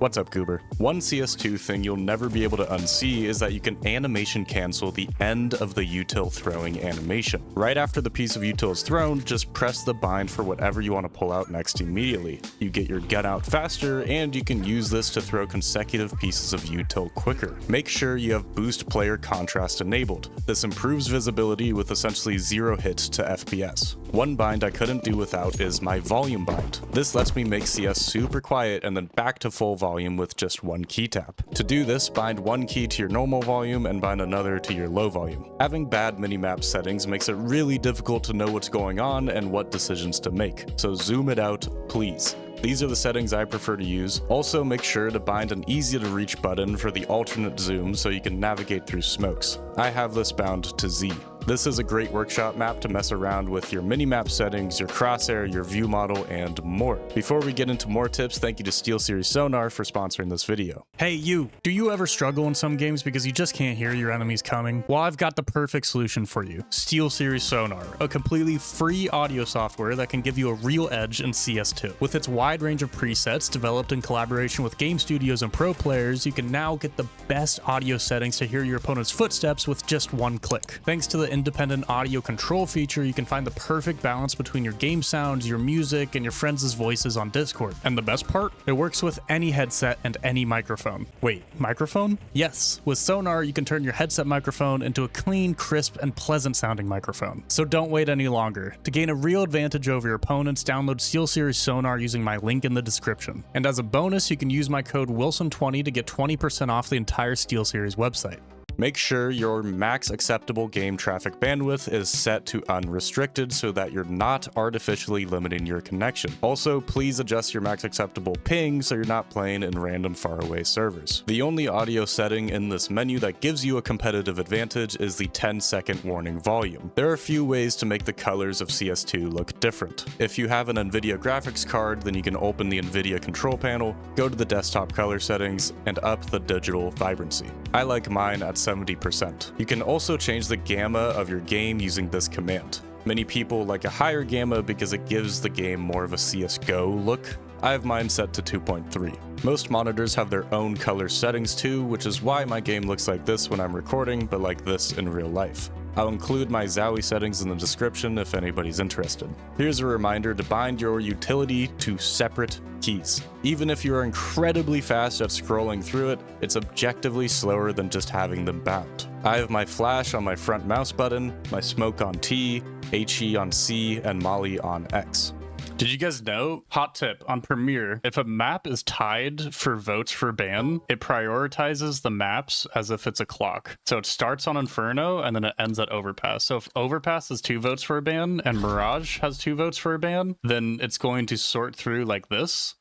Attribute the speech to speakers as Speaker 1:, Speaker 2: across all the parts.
Speaker 1: What's up, Goober? One CS2 thing you'll never be able to unsee is that you can animation cancel the end of the util throwing animation. Right after the piece of util is thrown, just press the bind for whatever you want to pull out next immediately. You get your gun out faster, and you can use this to throw consecutive pieces of util quicker. Make sure you have boost player contrast enabled. This improves visibility with essentially 0 hit to FPS. One bind I couldn't do without is my volume bind. This lets me make CS super quiet and then back to full volume with just one key tap. To do this, bind one key to your normal volume and bind another to your low volume. Having bad minimap settings makes it really difficult to know what's going on and what decisions to make, so zoom it out, please. These are the settings I prefer to use. Also, make sure to bind an easy to reach button for the alternate zoom so you can navigate through smokes. I have this bound to Z. This is a great workshop map to mess around with your minimap settings, your crosshair, your view model, and more. Before we get into more tips, thank you to SteelSeries Sonar for sponsoring this video.
Speaker 2: Hey you, do you ever struggle in some games because you just can't hear your enemies coming? Well, I've got the perfect solution for you. SteelSeries Sonar, a completely free audio software that can give you a real edge in CS2. With its wide range of presets developed in collaboration with game studios and pro players, you can now get the best audio settings to hear your opponent's footsteps with just one click. Thanks to the independent audio control feature, you can find the perfect balance between your game sounds, your music, and your friends' voices on Discord. And the best part? It works with any headset and any microphone. Wait, microphone? Yes, with Sonar, you can turn your headset microphone into a clean, crisp, and pleasant sounding microphone. So don't wait any longer. To gain a real advantage over your opponents, download SteelSeries Sonar using my link in the description. And as a bonus, you can use my code Wilson20 to get 20% off the entire SteelSeries website.
Speaker 1: Make sure your max acceptable game traffic bandwidth is set to unrestricted so that you're not artificially limiting your connection. Also, please adjust your max acceptable ping so you're not playing in random faraway servers. The only audio setting in this menu that gives you a competitive advantage is the 10-second warning volume. There are a few ways to make the colors of CS2 look different. If you have an NVIDIA graphics card, then you can open the NVIDIA control panel, go to the desktop color settings, and up the digital vibrancy. I like mine at 70%. You can also change the gamma of your game using this command. Many people like a higher gamma because it gives the game more of a CSGO look. I have mine set to 2.3. Most monitors have their own color settings too, which is why my game looks like this when I'm recording, but like this in real life. I'll include my Zowie settings in the description if anybody's interested. Here's a reminder to bind your utility to separate keys. Even if you're incredibly fast at scrolling through it, it's objectively slower than just having them bound. I have my flash on my front mouse button, my smoke on T, HE on C, and Molly on X.
Speaker 2: Did you guys know? Hot tip on Premiere, if a map is tied for votes for ban, it prioritizes the maps as if it's a clock. So it starts on Inferno and then it ends at Overpass. So if Overpass has 2 votes for a ban and Mirage has 2 votes for a ban, then it's going to sort through like this.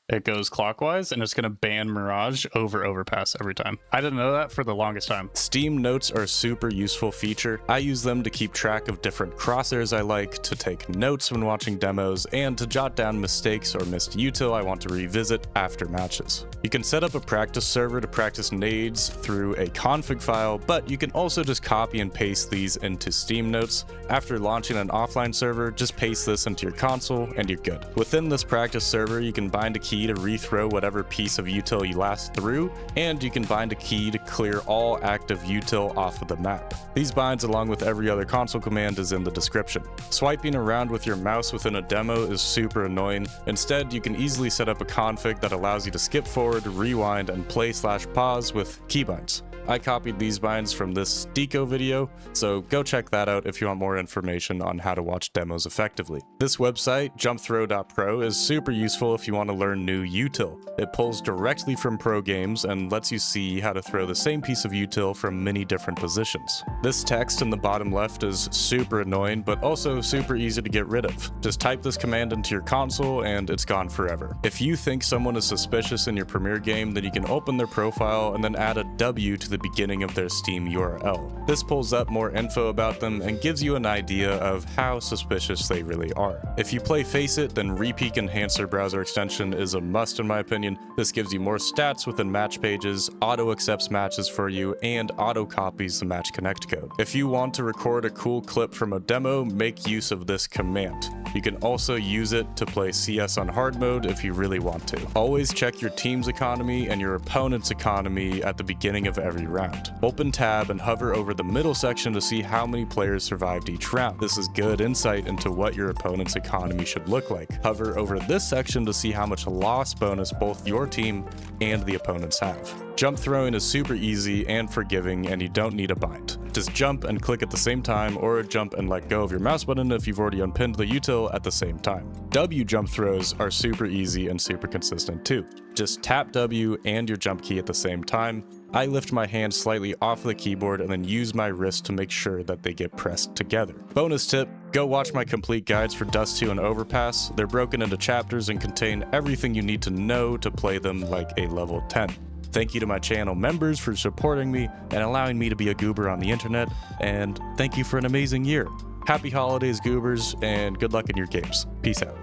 Speaker 2: It goes clockwise, and it's going to ban Mirage over Overpass every time. I didn't know that for the longest time.
Speaker 1: Steam notes are a super useful feature. I use them to keep track of different crosshairs I like, to take notes when watching demos, and to jot down mistakes or missed util I want to revisit after matches. You can set up a practice server to practice nades through a config file, but you can also just copy and paste these into Steam notes. After launching an offline server, just paste this into your console and you're good. Within this practice server, you can bind a key to rethrow whatever piece of util you last threw, and you can bind a key to clear all active util off of the map. These binds, along with every other console command, is in the description. Swiping around with your mouse within a demo is super annoying. Instead, you can easily set up a config that allows you to skip forward, rewind, and play/pause with keybinds. I copied these binds from this deco video, so go check that out if you want more information on how to watch demos effectively. This website, jumpthrow.pro, is super useful if you want to learn new util. It pulls directly from pro games and lets you see how to throw the same piece of util from many different positions. This text in the bottom left is super annoying, but also super easy to get rid of. Just type this command into your console and it's gone forever. If you think someone is suspicious in your Premiere game, then you can open their profile and then add a W to the beginning of their Steam URL. This pulls up more info about them and gives you an idea of how suspicious they really are. If you play Faceit, then Repeak Enhancer browser extension is a must in my opinion. This gives you more stats within match pages, auto accepts matches for you, and auto copies the match connect code. If you want to record a cool clip from a demo, make use of this command. You can also use it to play CS on hard mode if you really want to. Always check your team's economy and your opponent's economy at the beginning of every round. Open tab and hover over the middle section to see how many players survived each round. This is good insight into what your opponent's economy should look like. Hover over this section to see how much loss bonus both your team and the opponents have. Jump throwing is super easy and forgiving, and you don't need a bind. Just jump and click at the same time, or jump and let go of your mouse button if you've already unpinned the util at the same time. W jump throws are super easy and super consistent too. Just tap W and your jump key at the same time. I lift my hand slightly off the keyboard and then use my wrist to make sure that they get pressed together. Bonus tip, go watch my complete guides for Dust 2 and Overpass. They're broken into chapters and contain everything you need to know to play them like a level 10. Thank you to my channel members for supporting me and allowing me to be a goober on the internet, and thank you for an amazing year. Happy holidays, goobers, and good luck in your games. Peace out.